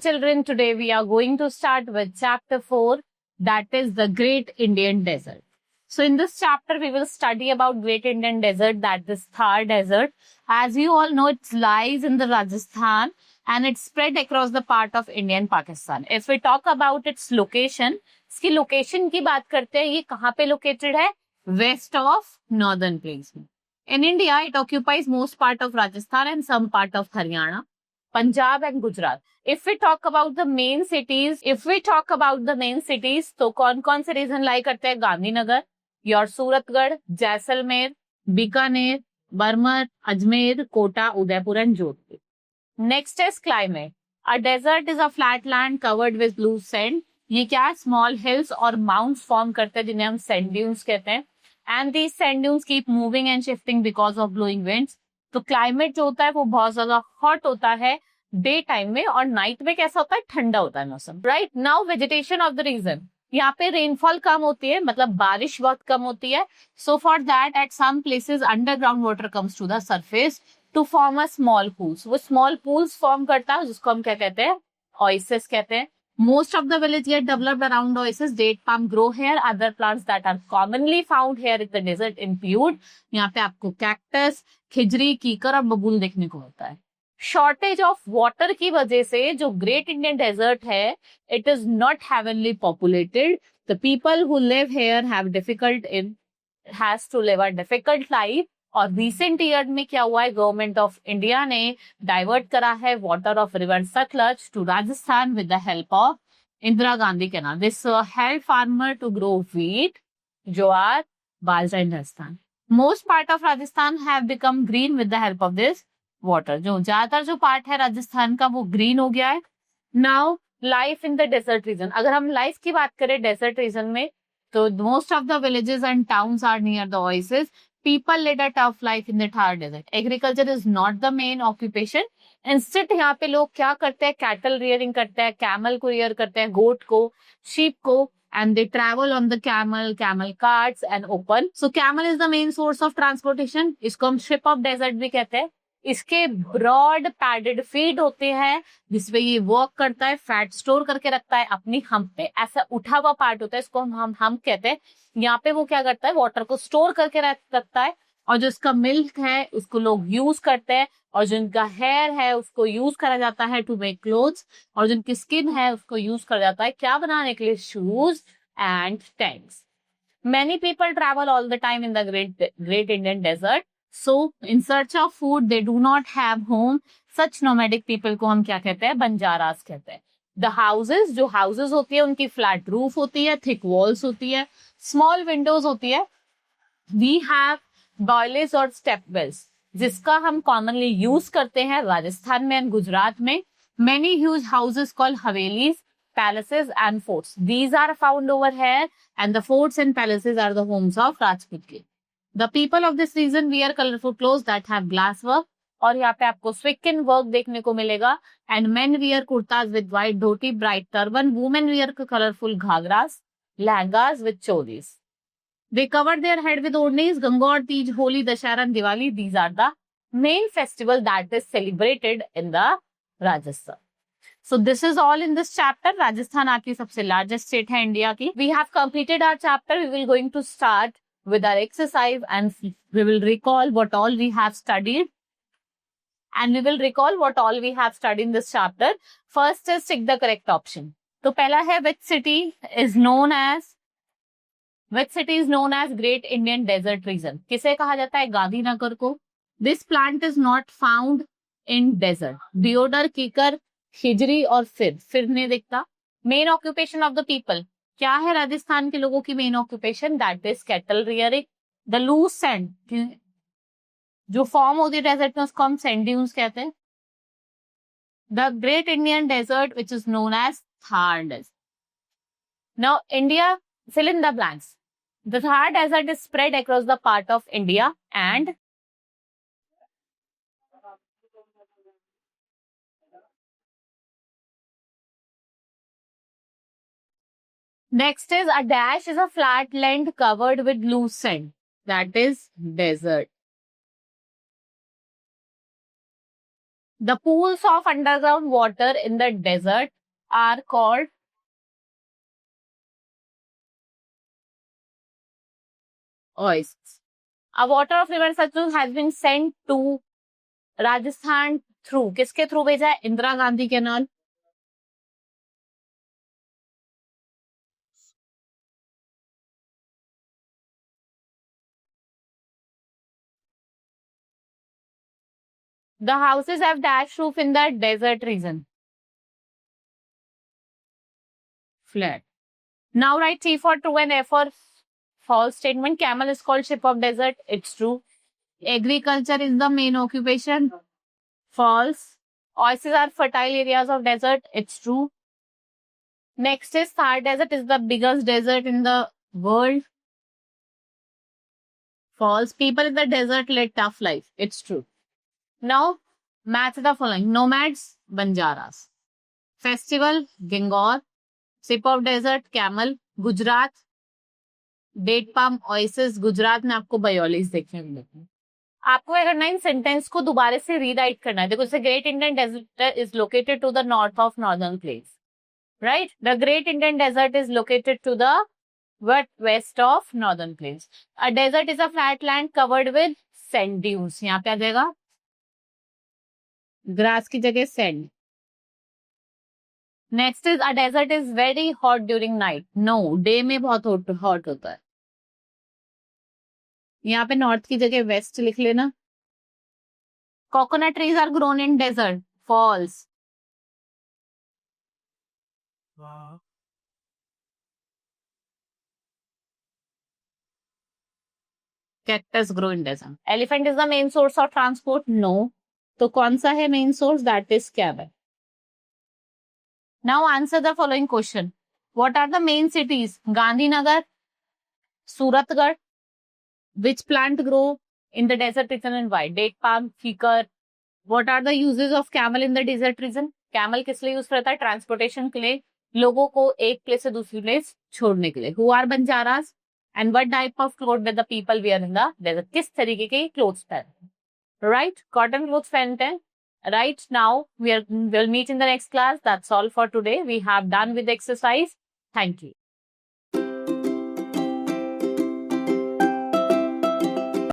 children, today we are going to start with chapter 4, that is the Great Indian Desert. So in this chapter, we will study about Great Indian Desert, that is Thar Desert. As you all know, it lies in the Rajasthan and it's spread across the part of India and Pakistan. If we talk about its location, इसकी location की बात करते हैं, ये कहाँ पे located है? West of Northern Plains. In India, it occupies most part of Rajasthan and some part of Haryana, Punjab and Gujarat. If we talk about the main cities, तो कौन-कौन से रीजन लाई करते हैं? Gandhinagar, your Suratgarh, Jaisalmer, Bikaner, Barmer, Ajmer, Kota, Udaipur and Jodhpur. Next is climate. A desert is a flat land covered with loose sand. ये क्या? Small hills और mounds form करते हैं जिन्हें हम sand dunes कहते हैं. And these sand dunes keep moving and shifting because of blowing winds. तो क्लाइमेट जो होता है वो बहुत ज्यादा हॉट होता है डे टाइम में और नाइट में कैसा होता है? ठंडा होता है मौसम. Right now vegetation of the region. यहाँ पे रेनफॉल कम होती है, मतलब बारिश बहुत कम होती है. So for that at some places underground water comes to the surface to form a small pools. वो स्मॉल पूल्स फॉर्म करता है जिसको हम क्या कहते हैं? ओएसिस कहते हैं. Most of the village get developed around oasis. Date palm grow here. Other plants that are commonly found here in the desert include, यहाँ पे आपको कैक्टस, खिजरी, कीकर और बबूल देखने को होता है. शॉर्टेज ऑफ वाटर की वजह से जो ग्रेट इंडियन डेजर्ट है, it is not heavenly populated. The people who live here has to live a difficult life. और रिसेंट ईयर में क्या हुआ है? गवर्नमेंट ऑफ इंडिया ने डाइवर्ट करा है water of river Sutlej to Rajasthan with the help of Indira Gandhi canal. This help farmer to grow wheat, jowar, bajra in Rajasthan. Most part of Rajasthan have become green with the help of this water. जो ज्यादातर जो part है राजस्थान का वो green हो गया है. Now life in the desert region. अगर हम लाइफ की बात करें डेजर्ट रीजन में, तो most of the villages and towns are near the oasis. People lead a tough life in the Thar Desert. Agriculture is not the main occupation. Instead, यहाँ पे लोग क्या करते हैं? कैटल रियरिंग करते हैं, कैमल को रियर करते हैं, गोट को, शीप को, and they travel on the camel carts and open. So camel is the main source of transportation. इसको हम ship of desert भी कहते हैं. इसके ब्रॉड पैडेड फीट होते हैं जिसपे ये वर्क करता है, फैट स्टोर करके रखता है अपनी हम्प पे. ऐसा उठा हुआ पार्ट होता है, इसको हम हम्प कहते हैं. यहाँ पे वो क्या करता है? वाटर को स्टोर करके रखता है. और जो इसका मिल्क है उसको लोग यूज करते हैं. और जो इनका हेयर है उसको यूज करा जाता है टू मेक क्लोथ्स. और जो इनकी स्किन है उसको यूज करा जाता है क्या बनाने के लिए? Shoes and tanks. Many people travel all the time in the great Indian desert. So, in search of food, they do not have home. Such nomadic people को हम क्या कहते हैं? बंजारास कहते हैं. The houses, जो houses होती है उनकी flat roof होती है, thick walls होती है, small windows होती है. We have boilies और step wells, जिसका हम commonly use करते हैं राजस्थान में और गुजरात में. Many huge houses called havelis, palaces and forts. These are found over here and the forts and palaces are the homes of Rajput. The people of this region wear colorful clothes that have glass work. और यहाँ पे आपको स्विकन work देखने को मिलेगा. And men wear kurtas with white dhoti, bright turban. Women wear colorful ghagras, lehengas with cholis. They cover their head with odnis. Gangaur, Teej, Holi, Dashara and Diwali. These are the main festival that is celebrated in the Rajasthan. So this is all in this chapter. Rajasthan आपकी सबसे largest state है India की. We have completed our chapter. We will going to start with our exercise and we will recall what all we have studied. And we will recall what all we have studied in this chapter. First is tick the correct option. तो पहला है which city is known as Great Indian Desert Region. किसे कहा जाता है? गांधीनगर को. This plant is not found in desert. Deodar, कीकर, खिजरी और फिर नहीं दिखता. Main occupation of the people. क्या है राजस्थान के लोगों की main occupation? That is cattle rearing. The loose sand जो फॉर्म होती है डेजर्ट में उसको हम सैंड ड्यून्स कहते हैं. The great Indian desert which is known as Thar desert. Now India, fill in the blanks. The Thar desert is spread across the part of India and next is a dash is a flat land covered with loose sand. That is desert. The pools of underground water in the desert are called oases. A water of river Satluj has been sent to Rajasthan through, किसके through भेजा है? Indira Gandhi canal. The houses have thatched roof in the desert region. Flat. Now write T for true and F for false statement. Camel is called ship of desert. It's true. Agriculture is the main occupation. False. Oases are fertile areas of desert. It's true. Next is Thar Desert is the biggest desert in the world. False. People in the desert lead tough life. It's true. Now, match the following. Nomads, Banjaras. Festival, Gingor. Ship of desert, Camel. Gujarat, date palm oasis. Gujarat में आपको बायोलिस देखने मिलेगी. आपको क्या करना है, इन sentence को दोबारा से रीराइट करना है. देखो, great Indian desert is located to the north of northern place, right. The great Indian desert is located to the west of northern plains. A desert is a flat land covered with sand dunes. यहाँ पे आ जाएगा grass की जगह sand. Next is a desert is very hot during night. No, day में बहुत hot होता है. यहाँ पे नॉर्थ की जगह वेस्ट लिख लेना. Coconut trees are grown in desert. Falls. Cactus grow in desert. Elephant is the main source of transport. No. तो कौन सा है main source? That is camel. Now answer the following question. What are the main cities? Gandhinagar, Suratgarh. Which plant grow in the desert region and why? Date palm, fikar. What are the uses of camel in the desert region? Camel किस लिए use करता है? Transportation के लिए, लोगों को एक place से दूसरी प्लेस छोड़ने के लिए. Who are Banjaras? And what type of clothes that the people wear in the desert? किस तरीके के clothes पहनते हैं? Right? Cotton clothes पहनते हैं. Right, now we'll meet in the next class. That's all for today. We have done with the exercise. Thank you.